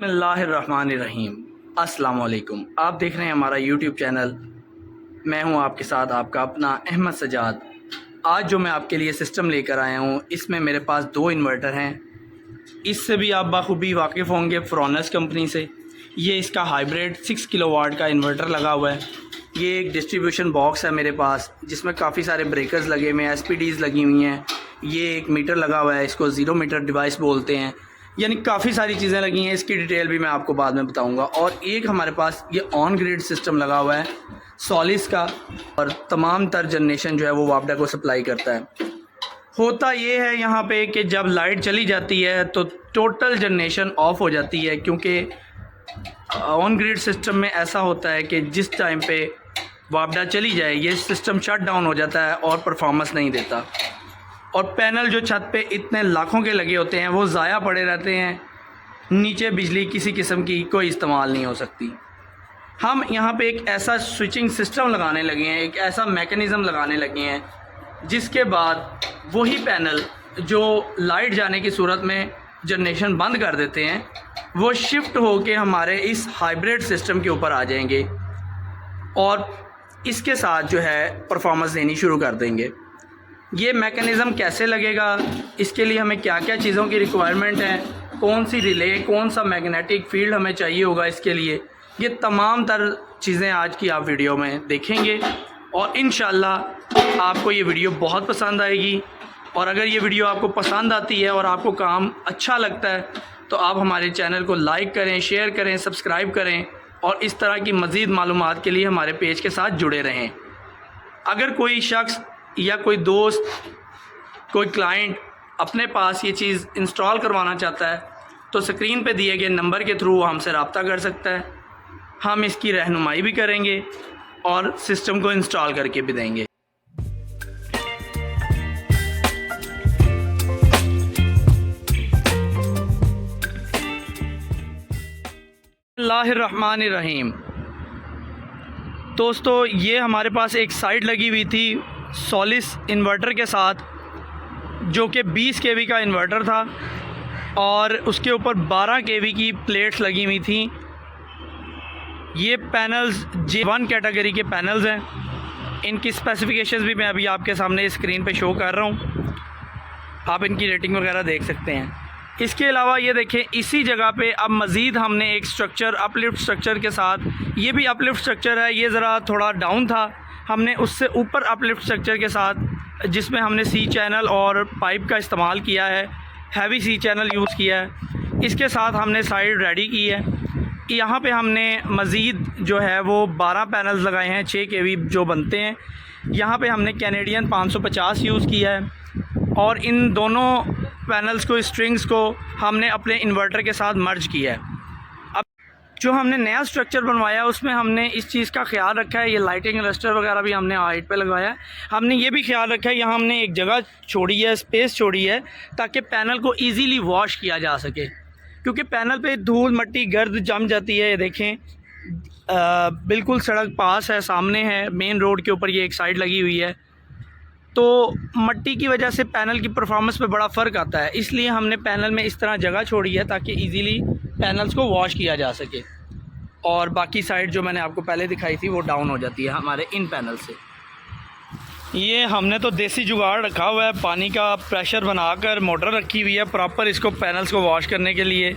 बिस्मिल्लाहिर्रहमानिर्रहीम। अस्सलाम वालेकुम। आप देख रहे हैं हमारा यूट्यूब चैनल। मैं हूं आपके साथ आपका अपना अहमद सजाद। आज जो मैं आपके लिए सिस्टम लेकर आया हूं, इसमें मेरे पास 2 इन्वर्टर हैं। इससे भी आप बाखूबी वाकिफ़ होंगे फ्रोनस कंपनी से। ये इसका हाइब्रिड 6 किलोवाट का इन्वर्टर लगा हुआ है। ये एक डिस्ट्रीब्यूशन बॉक्स है मेरे पास, जिसमें काफ़ी सारे ब्रेकर्स लगे हुए हैं, एसपीडीज़ लगी हुई हैं। ये एक मीटर लगा हुआ है, इसको ज़ीरो मीटर डिवाइस बोलते हैं। यानी काफ़ी सारी चीज़ें लगी हैं, इसकी डिटेल भी मैं आपको बाद में बताऊंगा। और एक हमारे पास ये ऑन ग्रिड सिस्टम लगा हुआ है सॉलिस का, और तमाम तर जनरेशन जो है वो वापडा को सप्लाई करता है। होता ये है यहाँ पे कि जब लाइट चली जाती है तो टोटल जनरेशन ऑफ हो जाती है, क्योंकि ऑन ग्रिड सिस्टम में ऐसा होता है कि जिस टाइम पे वापडा चली जाए ये सिस्टम शट डाउन हो जाता है और परफॉर्मेंस नहीं देता। और पैनल जो छत पे इतने लाखों के लगे होते हैं वो ज़ाया पड़े रहते हैं, नीचे बिजली किसी किस्म की कोई इस्तेमाल नहीं हो सकती। हम यहाँ पे एक ऐसा स्विचिंग सिस्टम लगाने लगे हैं, एक ऐसा मैकेनिज़्म लगाने लगे हैं, जिसके बाद वही पैनल जो लाइट जाने की सूरत में जनरेशन बंद कर देते हैं वो शिफ्ट होके हमारे इस हाइब्रिड सिस्टम के ऊपर आ जाएंगे और इसके साथ जो है परफॉर्मेंस देनी शुरू कर देंगे। ये मैकेनिज़्म कैसे लगेगा, इसके लिए हमें क्या क्या चीज़ों की रिक्वायरमेंट है, कौन सी रिले, कौन सा मैग्नेटिक फील्ड हमें चाहिए होगा इसके लिए, ये तमाम तर चीज़ें आज की आप वीडियो में देखेंगे। और इंशाल्लाह आपको ये वीडियो बहुत पसंद आएगी। और अगर ये वीडियो आपको पसंद आती है और आपको काम अच्छा लगता है तो आप हमारे चैनल को लाइक करें, शेयर करें, सब्सक्राइब करें और इस तरह की मज़ीद मालूमात के लिए हमारे पेज के साथ जुड़े रहें। अगर कोई शख्स या कोई दोस्त, कोई क्लाइंट अपने पास ये चीज़ इंस्टॉल करवाना चाहता है तो स्क्रीन पे दिए गए नंबर के थ्रू हमसे रब्ता कर सकता है। हम इसकी रहनुमाई भी करेंगे और सिस्टम को इंस्टॉल करके भी देंगे। बिस्मिल्लाहिर्रहमानिर्रहीम। दोस्तों, ये हमारे पास एक साइड लगी हुई थी सॉलिस इन्वर्टर के साथ, जो कि 20 केवी का इन्वर्टर था और उसके ऊपर 12 केवी की प्लेट्स लगी हुई थी। ये पैनल्स J1 कैटेगरी के पैनल्स हैं। इनकी स्पेसिफिकेशंस भी मैं अभी आपके सामने स्क्रीन पे शो कर रहा हूँ, आप इनकी रेटिंग वगैरह देख सकते हैं। इसके अलावा ये देखें, इसी जगह पे अब मज़ीद हमने एक स्ट्रक्चर अपलिफ्ट स्ट्रक्चर के साथ, ये भी अपलिफ्ट स्ट्रक्चर है, ये ज़रा थोड़ा डाउन था, हमने उससे ऊपर अपलिफ्ट स्ट्रक्चर के साथ जिसमें हमने सी चैनल और पाइप का इस्तेमाल किया है, हैवी सी चैनल यूज़ किया है, इसके साथ हमने साइड रेडी की है। यहाँ पे हमने मज़ीद जो है वो 12 पैनल्स लगाए हैं 6 केवी जो बनते हैं। यहाँ पे हमने कैनेडियन 550 यूज़ किया है और इन दोनों पैनल्स को, स्ट्रिंग्स को हमने अपने इन्वर्टर के साथ मर्ज किया है। अब जो हमने नया स्ट्रक्चर बनवाया उसमें हमने इस चीज़ का ख्याल रखा है, ये लाइटिंग रजिस्टर वगैरह भी हमने हाइट पे लगाया है। हमने ये भी ख्याल रखा है, यहाँ हमने एक जगह छोड़ी है, स्पेस छोड़ी है, ताकि पैनल को ईज़िली वॉश किया जा सके, क्योंकि पैनल पे धूल, मट्टी, गर्द जम जाती है। ये देखें, बिल्कुल सड़क पास है, सामने है, मेन रोड के ऊपर ये एक साइड लगी हुई है, तो मट्टी की वजह से पैनल की परफॉर्मेंस पे बड़ा फ़र्क आता है। इसलिए हमने पैनल में इस तरह जगह छोड़ी है ताकि इजीली पैनल्स को वॉश किया जा सके। और बाकी साइड जो मैंने आपको पहले दिखाई थी वो डाउन हो जाती है हमारे इन पैनल से। ये हमने तो देसी जुगाड़ रखा हुआ है, पानी का प्रेशर बनाकर मोटर रखी हुई है प्रॉपर इसको पैनल्स को वॉश करने के लिए।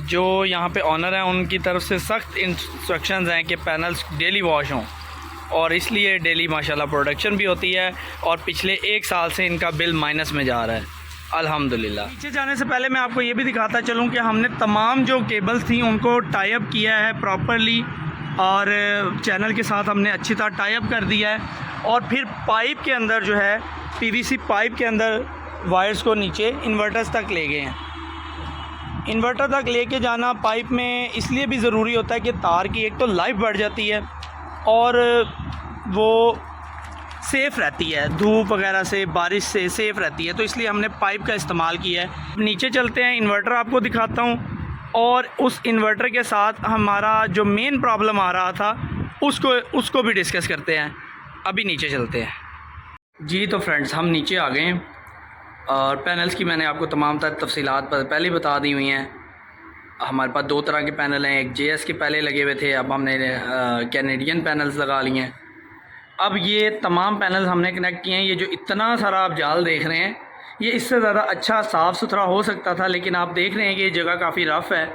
जो यहाँ पे ऑनर हैं उनकी तरफ से सख्त इंस्ट्रक्शंस हैं कि पैनल्स डेली वॉश हों, और इसलिए डेली माशाल्लाह प्रोडक्शन भी होती है। और पिछले 1 साल से इनका बिल माइनस में जा रहा है, अल्हम्दुलिल्लाह। नीचे जाने से पहले मैं आपको ये भी दिखाता चलूँ कि हमने तमाम जो केबल्स थी उनको टाई अप किया है प्रॉपरली, और चैनल के साथ हमने अच्छी तरह टाई अप कर दिया है। और फिर पाइप के अंदर जो है PVC पाइप के अंदर वायर्स को नीचे इन्वर्टर्स तक ले गए हैं। इन्वर्टर तक लेके जाना पाइप में इसलिए भी ज़रूरी होता है कि तार की एक तो लाइफ बढ़ जाती है और वो सेफ़ रहती है, धूप वगैरह से, बारिश से सेफ़ रहती है, तो इसलिए हमने पाइप का इस्तेमाल किया है। नीचे चलते हैं, इन्वर्टर आपको दिखाता हूँ, और उस इन्वर्टर के साथ हमारा जो मेन प्रॉब्लम आ रहा था उसको भी डिस्कस करते हैं। अभी नीचे चलते हैं जी। तो फ्रेंड्स, हम नीचे आ गए हैं और पैनल्स की मैंने आपको तमाम तफसीलात पहले बता दी हुई हैं। हमारे पास दो तरह के पैनल हैं, एक JS के पहले लगे हुए थे, अब हमने कैनेडियन पैनल्स लगा लिए हैं। अब ये तमाम पैनल्स हमने कनेक्ट किए हैं। ये जो इतना सारा आप जाल देख रहे हैं, ये इससे ज़्यादा अच्छा साफ़ सुथरा हो सकता था, लेकिन आप देख रहे हैं कि ये जगह काफ़ी रफ़ है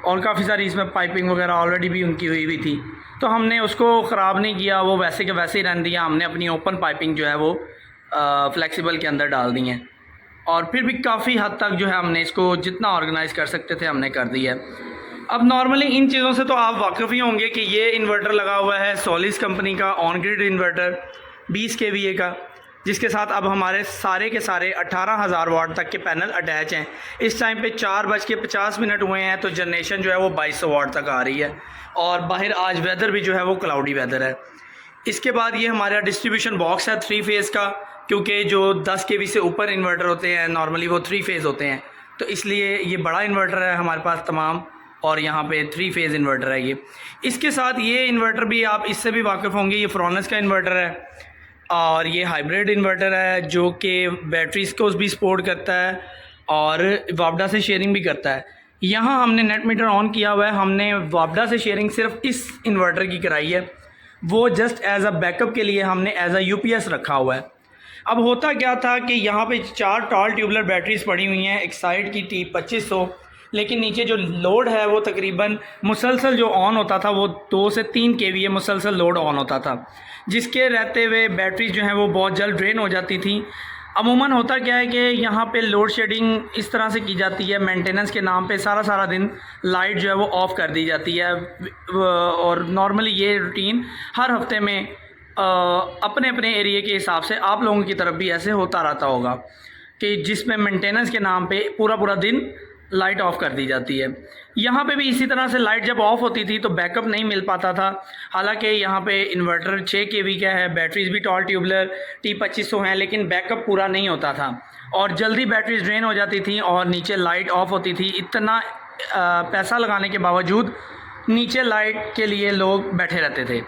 और काफ़ी सारी इसमें पाइपिंग वगैरह ऑलरेडी भी उनकी हुई थी, तो हमने उसको ख़राब नहीं किया, वो वैसे के वैसे ही रहने दिया। हमने अपनी ओपन पाइपिंग जो है वो फ्लेक्सिबल के अंदर डाल दी हैं और फिर भी काफ़ी हद तक जो है हमने इसको जितना ऑर्गेनाइज़ कर सकते थे हमने कर दिया है। अब नॉर्मली इन चीज़ों से तो आप वाकिफ़ ही होंगे कि ये इन्वर्टर लगा हुआ है सोलिस कंपनी का ऑन ग्रिड इन्वर्टर 20 kVA का, जिसके साथ अब हमारे सारे के सारे 18,000 वाट तक के पैनल अटैच हैं। इस टाइम पे 4:50 हुए हैं, तो जनरेशन जो है वो 2200 वाट तक आ रही है और बाहर आज वेदर भी जो है वो क्लाउडी वेदर है। इसके बाद ये हमारा डिस्ट्रीब्यूशन बॉक्स है 3 फेज़ का, क्योंकि जो 10 kV से ऊपर इन्वर्टर होते हैं नॉर्मली वो 3 फेज़ होते हैं, तो इसलिए ये बड़ा इन्वर्टर है हमारे पास तमाम, और यहाँ पे 3 फेज़ इन्वर्टर है ये। इसके साथ ये इन्वर्टर भी आप इससे भी वाकिफ़ होंगे, ये फ्रोनस का इन्वर्टर है और ये हाइब्रिड इन्वर्टर है जो कि बैटरीज़ को भी सपोर्ट करता है और वापडा से शेयरिंग भी करता है। यहाँ हमने नेट मीटर ऑन किया हुआ है, हमने वापडा से शेयरिंग सिर्फ इस इन्वर्टर की कराई है, वो जस्ट एज़ अ बैकअप के लिए हमने एज़ अ UPS रखा हुआ है। अब होता क्या था कि यहाँ पे 4 टॉल ट्यूबलर बैटरीज़ पड़ी हुई हैं, एक साइड की T2500, लेकिन नीचे जो लोड है वो तकरीबन मुसलसल जो ऑन होता था वो 2 से 3 kVA मुसलसल लोड ऑन होता था, जिसके रहते हुए बैटरी जो हैं वो बहुत जल्द ड्रेन हो जाती थी। अमूमन होता क्या है कि यहाँ पे लोड शेडिंग इस तरह से की जाती है, मेंटेनेंस के नाम पे सारा दिन लाइट जो है वो ऑफ़ कर दी जाती है और नॉर्मली ये रूटीन हर हफ्ते में अपने अपने एरिया के हिसाब से आप लोगों की तरफ भी ऐसे होता रहता होगा कि जिसमें मेंटेनेंस के नाम पे पूरा दिन लाइट ऑफ़ कर दी जाती है। यहाँ पे भी इसी तरह से लाइट जब ऑफ़ होती थी तो बैकअप नहीं मिल पाता था। हालांकि यहाँ पे इन्वर्टर 6 kV का है, बैटरीज भी टॉल ट्यूबलर T2500 हैं, लेकिन बैकअप पूरा नहीं होता था और जल्दी बैटरीज ड्रेन हो जाती थी और नीचे लाइट ऑफ़ होती थी। इतना पैसा लगाने के बावजूद नीचे लाइट के लिए लोग बैठे रहते थे।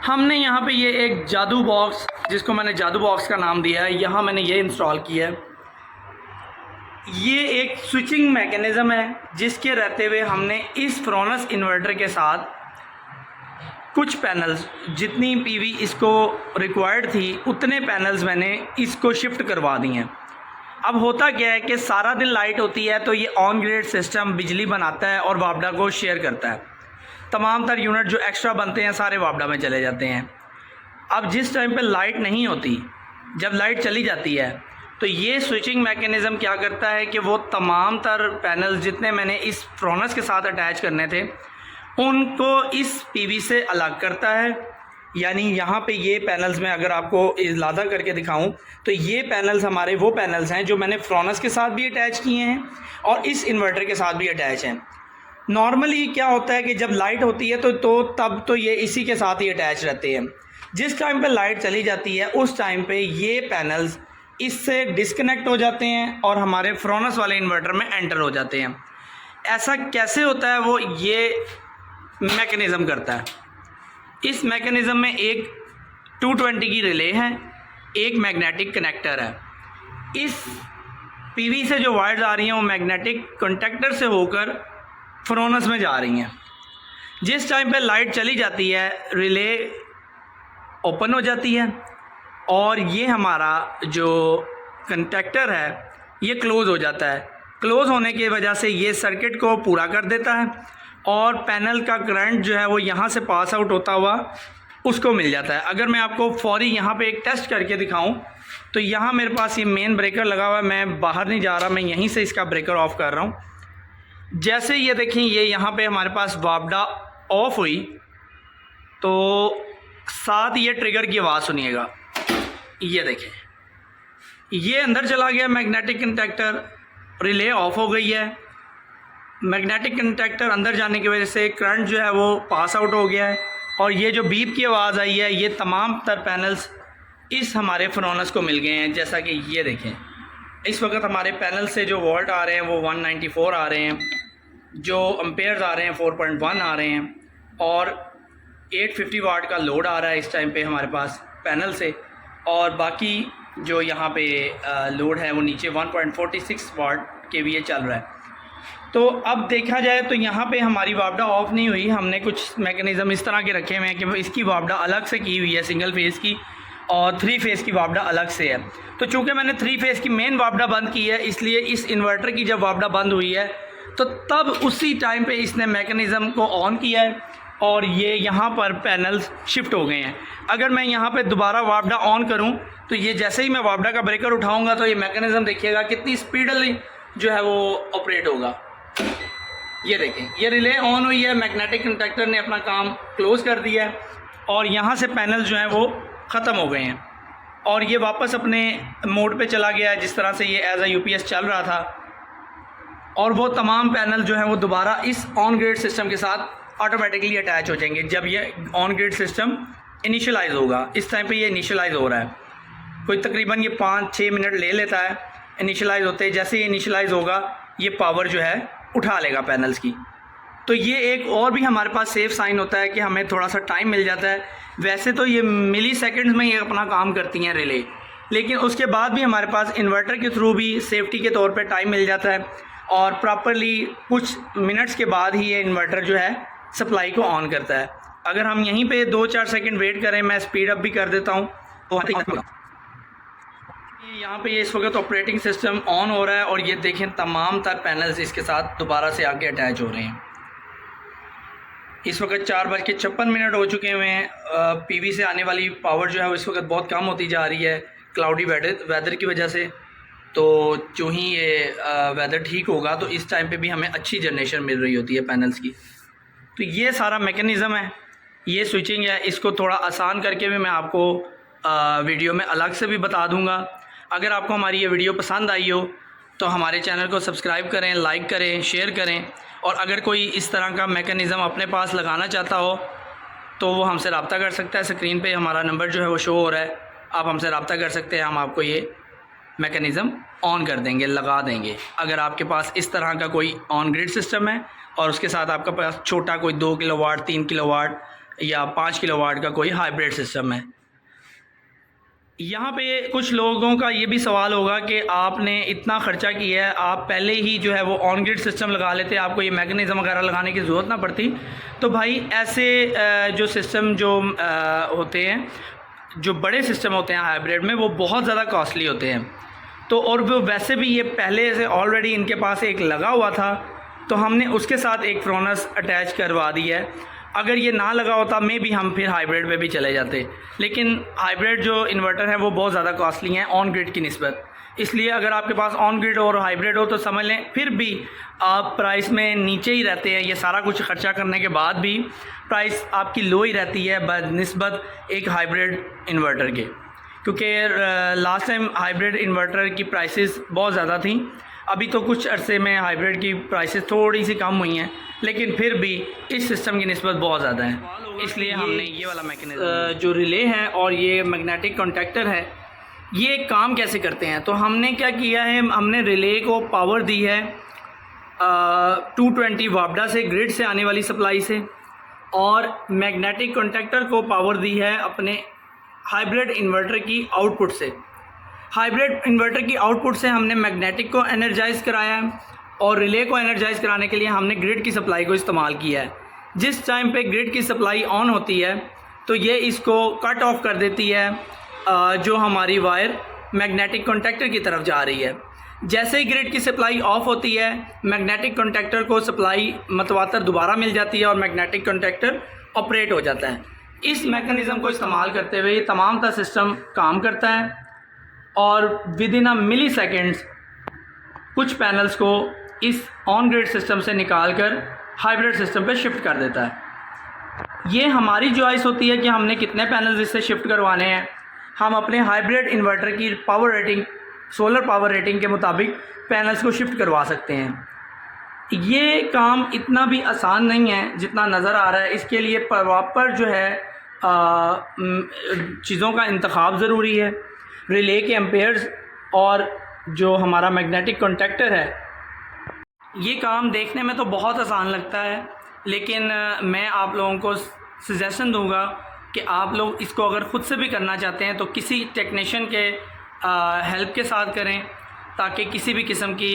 हमने यहाँ पे ये एक जादू बॉक्स, जिसको मैंने जादू बॉक्स का नाम दिया है, यहाँ मैंने ये इंस्टॉल किया है। ये एक स्विचिंग मैकेनिज़्म है जिसके रहते हुए हमने इस फ्रोनस इन्वर्टर के साथ कुछ पैनल्स, जितनी PV इसको रिक्वायर्ड थी उतने पैनल्स मैंने इसको शिफ्ट करवा दी हैं। अब होता क्या है कि सारा दिन लाइट होती है तो ये ऑन ग्रिड सिस्टम बिजली बनाता है और वापडा को शेयर करता है। तमाम तर यूनिट जो एक्स्ट्रा बनते हैं सारे वापडा में चले जाते हैं। अब जिस टाइम पे लाइट नहीं होती, जब लाइट चली जाती है, तो ये स्विचिंग मैकेनिज़्म क्या करता है कि वो तमाम तर पैनल्स जितने मैंने इस फ्रोनस के साथ अटैच करने थे उनको इस PV से अलग करता है। यानी यहाँ पे ये पैनल्स में अगर आपको इलादा करके दिखाऊं तो ये पैनल्स हमारे वो पैनल्स हैं जो मैंने फ्रोनस के साथ भी अटैच किए हैं और इस इन्वर्टर के साथ भी अटैच हैं। नॉर्मली क्या होता है कि जब लाइट होती है तो तब तो ये इसी के साथ ही अटैच रहते हैं। जिस टाइम पे लाइट चली जाती है उस टाइम पे ये पैनल्स इससे डिस्कनेक्ट हो जाते हैं और हमारे फ्रोनस वाले इन्वर्टर में एंटर हो जाते हैं। ऐसा कैसे होता है वो ये मैकेनिज़्म करता है। इस मैकेनिज़्म में एक 220 की रिले है, एक मैग्नेटिक कनेक्टर है। इस PV से जो वायर्स आ रही हैं वो मैग्नेटिक कॉन्टैक्टर से होकर फ्रोनस में जा रही हैं। जिस टाइम पे लाइट चली जाती है रिले ओपन हो जाती है और ये हमारा जो कॉन्टैक्टर है ये क्लोज़ हो जाता है। क्लोज़ होने की वजह से ये सर्किट को पूरा कर देता है और पैनल का करंट जो है वो यहाँ से पास आउट होता हुआ उसको मिल जाता है। अगर मैं आपको फौरी यहाँ पे एक टेस्ट करके दिखाऊं तो यहाँ मेरे पास ये मेन ब्रेकर लगा हुआ है, मैं बाहर नहीं जा रहा, मैं यहीं से इसका ब्रेकर ऑफ़ कर रहा हूँ। जैसे ये देखें ये यहाँ पे हमारे पास वापडा ऑफ़ हुई तो साथ ये ट्रिगर की आवाज़ सुनिएगा। ये देखें ये अंदर चला गया मैग्नेटिक कॉन्टैक्टर, रिले ऑफ़ हो गई है। मैग्नेटिक कॉन्टैक्टर अंदर जाने की वजह से करंट जो है वो पास आउट हो गया है और ये जो बीप की आवाज़ आई है ये तमाम तर पैनल्स इस हमारे फ्रोनस को मिल गए हैं। जैसा कि ये देखें इस वक्त हमारे पैनल से जो वोल्ट आ रहे हैं वो 194 आ रहे हैं, जो एम्पेयर्स आ रहे हैं 4.1 आ रहे हैं और 850 वाट का लोड आ रहा है इस टाइम पे हमारे पास पैनल से, और बाकी जो यहाँ पे लोड है वो नीचे 1.46 वाट kVA चल रहा है। तो अब देखा जाए तो यहाँ पे हमारी वापडा ऑफ नहीं हुई, हमने कुछ मैकेनिज़्म इस तरह के रखे हुए हैं कि इसकी वापडा अलग से की हुई है सिंगल फेज़ की, और 3 फेज़ की वापडा अलग से है। तो चूँकि मैंने 3 फेज़ की मेन वापडा बंद की है, इसलिए इस इन्वर्टर की जब वापडा बंद हुई है तो तब उसी टाइम पे इसने मैकेनिज़्म को ऑन किया है और ये यहाँ पर पैनल्स शिफ्ट हो गए हैं। अगर मैं यहाँ पे दोबारा वापडा ऑन करूँ तो ये जैसे ही मैं वापडा का ब्रेकर उठाऊँगा तो ये मैकेनिज़्म देखिएगा कितनी स्पीडली जो है वो ऑपरेट होगा। ये देखें, ये रिले ऑन हुई है, मैग्नेटिक कंडक्टर ने अपना काम क्लोज़ कर दिया है और यहाँ से पैनल जो हैं वो ख़त्म हो गए हैं और ये वापस अपने मोड पे चला गया है जिस तरह से ये एज अ यूपीएस चल रहा था, और वो तमाम पैनल जो हैं वो दोबारा इस ऑन ग्रिड सिस्टम के साथ ऑटोमेटिकली अटैच हो जाएंगे जब ये ऑन ग्रिड सिस्टम इनिशियलाइज होगा। इस टाइम पे ये इनिशियलाइज हो रहा है, कोई तकरीबन ये 5-6 मिनट ले लेता है इनिशियलाइज होते। जैसे ही इनिशियलाइज होगा ये पावर जो है उठा लेगा पैनल्स की। तो ये एक और भी हमारे पास सेफ साइन होता है कि हमें थोड़ा सा टाइम मिल जाता है। वैसे तो ये मिली सेकेंड्स में ये अपना काम करती हैं रिले, लेकिन उसके बाद भी हमारे पास इन्वर्टर के थ्रू भी सेफ्टी के तौर पे टाइम मिल जाता है और प्रॉपरली कुछ मिनट्स के बाद ही ये इन्वर्टर जो है सप्लाई को ऑन करता है। अगर हम यहीं पे 2-4 सेकंड वेट करें, मैं स्पीड अप भी कर देता हूँ तो यहाँ पे ये इस वक्त ऑपरेटिंग सिस्टम ऑन हो रहा है और ये देखें तमाम तर पैनल्स इसके साथ दोबारा से आके अटैच हो रहे हैं। इस वक्त 4:56 हो चुके हुए हैं। पीवी से आने वाली पावर जो है वो इस वक्त बहुत कम होती जा रही है क्लाउडी वेदर की वजह से। तो जो ही ये वेदर ठीक होगा तो इस टाइम पे भी हमें अच्छी जनरेशन मिल रही होती है पैनल्स की। तो ये सारा मैकेनिज़्म है, ये स्विचिंग है, इसको थोड़ा आसान करके भी मैं आपको वीडियो में अलग से भी बता दूंगा। अगर आपको हमारी ये वीडियो पसंद आई हो तो हमारे चैनल को सब्सक्राइब करें, लाइक करें, शेयर करें, और अगर कोई इस तरह का मैकेनिज़्म अपने पास लगाना चाहता हो तो वो हमसे रब्ता कर सकता है। स्क्रीन पे हमारा नंबर जो है वो शो हो रहा है, आप हमसे रब्ता कर सकते हैं, हम आपको ये मैकेनिज़्म ऑन कर देंगे, लगा देंगे। अगर आपके पास इस तरह का कोई ऑन ग्रिड सिस्टम है और उसके साथ आपका पास छोटा कोई 2 किलोवाट, 3 किलोवाट या 5 किलोवाट का कोई हाइब्रिड सिस्टम है। यहाँ पे कुछ लोगों का ये भी सवाल होगा कि आपने इतना ख़र्चा किया है, आप पहले ही जो है वो ऑन ग्रिड सिस्टम लगा लेते, आपको ये मैकेनिज़्म वगैरह लगाने की ज़रूरत ना पड़ती। तो भाई ऐसे जो सिस्टम जो होते हैं, जो बड़े सिस्टम होते हैं हाइब्रिड में, वो बहुत ज़्यादा कॉस्टली होते हैं। तो और वो वैसे भी ये पहले से ऑलरेडी इनके पास एक लगा हुआ था तो हमने उसके साथ एक फ्रोनस अटैच करवा दी है। अगर ये ना लगा होता मे भी हम फिर हाइब्रिड पे भी चले जाते, लेकिन हाइब्रिड जो इन्वर्टर है वो बहुत ज़्यादा कॉस्टली हैं ऑन ग्रिड की निस्बत। इसलिए अगर आपके पास ऑन ग्रिड और हाइब्रिड हो तो समझ लें फिर भी आप प्राइस में नीचे ही रहते हैं। ये सारा कुछ ख़र्चा करने के बाद भी प्राइस आपकी लो ही रहती है बनिस्बत एक हाइब्रिड इन्वर्टर के, क्योंकि लास्ट टाइम हाइब्रिड इन्वर्टर की प्राइसेस बहुत ज़्यादा थी। अभी तो कुछ अरसे में हाइब्रिड की प्राइसेस थोड़ी सी कम हुई हैं, लेकिन फिर भी इस सिस्टम की निस्बत बहुत ज़्यादा है। इसलिए हमने ये वाला मैकेनिज़्म जो रिले है और ये मैग्नेटिक कॉन्टैक्टर है, ये काम कैसे करते हैं। तो हमने क्या किया है, हमने रिले को पावर दी है 220 वापडा से, ग्रिड से आने वाली सप्लाई से, और मैग्नेटिक कॉन्टैक्टर को पावर दी है अपने हाइब्रिड इन्वर्टर की आउटपुट से। हाइब्रिड इन्वर्टर की आउटपुट से हमने मैग्नेटिक को एनर्जाइज़ कराया है और रिले को एनर्जाइज़ कराने के लिए हमने ग्रिड की सप्लाई को इस्तेमाल किया है। जिस टाइम पे ग्रिड की सप्लाई ऑन होती है तो ये इसको कट ऑफ कर देती है जो हमारी वायर मैग्नेटिक कॉन्टैक्टर की तरफ जा रही है। जैसे ही ग्रिड की सप्लाई ऑफ होती है, मैग्नेटिक कॉन्टैक्टर को सप्लाई मतवातर दोबारा मिल जाती है और मैग्नेटिक कॉन्टैक्टर ऑपरेट हो जाता है। इस मैकेनिज़्म को इस्तेमाल करते हुए ये तमाम का सिस्टम काम करता है और within a milliseconds कुछ पैनल्स को इस ऑन ग्रिड सिस्टम से निकाल कर हाइब्रिड सिस्टम पे शिफ्ट कर देता है। ये हमारी चॉइस होती है कि हमने कितने पैनल्स इससे शिफ्ट करवाने हैं। हम अपने हाइब्रिड इन्वर्टर की power rating, solar power rating के मुताबिक पैनल्स को शिफ्ट करवा सकते हैं। ये काम इतना भी आसान नहीं है जितना नज़र आ रहा है। इसके लिए प्रॉपर जो है चीज़ों का इंतखाब ज़रूरी है। रिले के एम्पेयर्स और जो हमारा मैग्नेटिक कॉन्टैक्टर है, ये काम देखने में तो बहुत आसान लगता है, लेकिन मैं आप लोगों को सजेशन दूंगा कि आप लोग इसको अगर ख़ुद से भी करना चाहते हैं तो किसी टेक्नीशियन के हेल्प के साथ करें, ताकि किसी भी किस्म की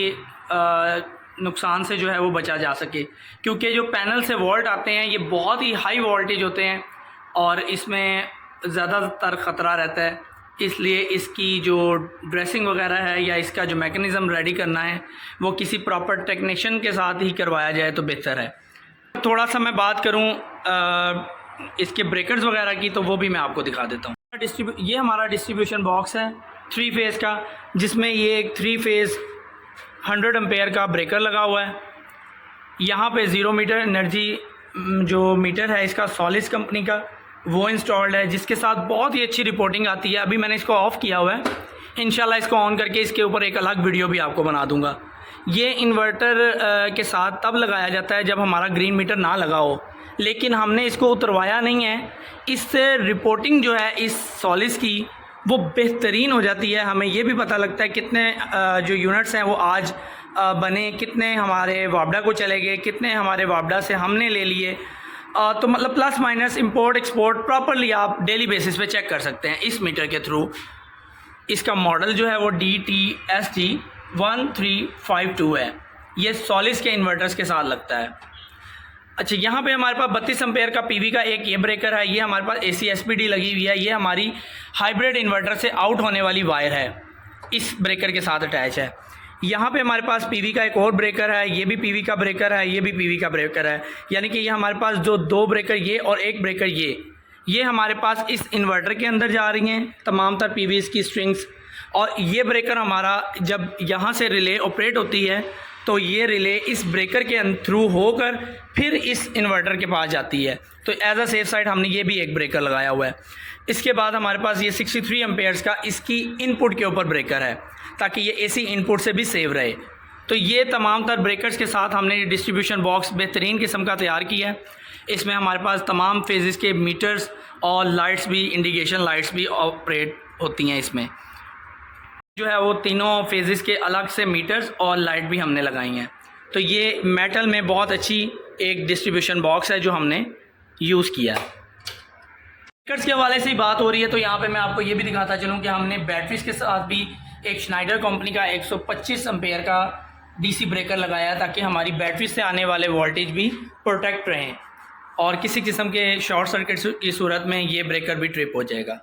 नुकसान से जो है वो बचा जा सके, क्योंकि जो पैनल से वोल्ट आते हैं ये बहुत ही हाई वोल्टेज होते हैं और इसमें ज़्यादातर ख़तरा रहता है। इसलिए इसकी जो ड्रेसिंग वगैरह है या इसका जो मैकेनिज़्म रेडी करना है वो किसी प्रॉपर टेक्नीशियन के साथ ही करवाया जाए तो बेहतर है। थोड़ा सा मैं बात करूं इसके ब्रेकर्स वगैरह की, तो वो भी मैं आपको दिखा देता हूं। ये हमारा डिस्ट्रीब्यूशन बॉक्स है 3 फेज़ का, जिसमें ये एक 3 फेज़ 100 एम्पेयर का ब्रेकर लगा हुआ है। यहाँ पे 0 मीटर एनर्जी जो मीटर है इसका सॉलिस कंपनी का वो इंस्टॉल्ड है, जिसके साथ बहुत ही अच्छी रिपोर्टिंग आती है। अभी मैंने इसको ऑफ़ किया हुआ है, इंशाल्लाह इसको ऑन करके इसके ऊपर एक अलग वीडियो भी आपको बना दूंगा। ये इन्वर्टर के साथ तब लगाया जाता है जब हमारा ग्रीन मीटर ना लगा हो, लेकिन हमने इसको उतरवाया नहीं है। इससे रिपोर्टिंग जो है इस सॉलिस की वो बेहतरीन हो जाती है। हमें ये भी पता लगता है कितने जो यूनिट्स हैं वो आज बने, कितने हमारे वापडा को चले गए, कितने हमारे वापडा से हमने ले लिए। तो मतलब plus minus import export properly आप डेली बेसिस पे चेक कर सकते हैं इस मीटर के थ्रू। इसका मॉडल जो है वो DTSG 1352 है। ये सॉलिस के इन्वर्टर्स के साथ लगता है। अच्छा, यहाँ पे हमारे पास 32 एम्पेयर का PV का एक ये ब्रेकर है। ये हमारे पास AC SPD लगी हुई है। ये हमारी हाइब्रिड इन्वर्टर से आउट होने वाली वायर है, इस ब्रेकर के साथ अटैच है। यहाँ पे हमारे पास PV का एक और ब्रेकर है, ये भी PV का ब्रेकर है, ये भी PV का ब्रेकर है। यानी कि ये हमारे पास जो 2 ब्रेकर ये और एक ब्रेकर ये हमारे पास इस इन्वर्टर के अंदर जा रही हैं तमाम तर PVs की स्ट्रिंग्स। और ये ब्रेकर हमारा जब यहाँ से रिले ऑपरेट होती है तो ये रिले इस ब्रेकर के थ्रू होकर फिर इस इन्वर्टर के पास जाती है। तो एज अ सेफ साइड हमने ये भी एक ब्रेकर लगाया हुआ है। इसके बाद हमारे पास ये 63 एम्पेयर्स का इसकी इनपुट के ऊपर ब्रेकर है, ताकि ये AC इनपुट से भी सेव रहे। तो ये तमाम तर ब्रेकर्स के साथ हमने डिस्ट्रीब्यूशन बॉक्स बेहतरीन किस्म का तैयार किया है। इसमें हमारे पास तमाम फेजेस के मीटर्स और लाइट्स भी, इंडिकेशन लाइट्स भी ऑपरेट होती हैं। इसमें जो है वो तीनों फेजेस के अलग से मीटर्स और लाइट भी हमने लगाई हैं। तो ये मेटल में बहुत अच्छी एक डिस्ट्रीब्यूशन बॉक्स है जो हमने यूज़ किया है। ब्रेकर्स के हवाले से ही बात हो रही है तो यहाँ पे मैं आपको ये भी दिखाता चलूँ कि हमने बैटरीज के साथ भी एक श्नाइडर कंपनी का 125 एम्पेयर का DC ब्रेकर लगाया है, ताकि हमारी बैटरी से आने वाले वोल्टेज भी प्रोटेक्ट रहें और किसी किस्म के शॉर्ट सर्किट की सूरत में ये ब्रेकर भी ट्रिप हो जाएगा।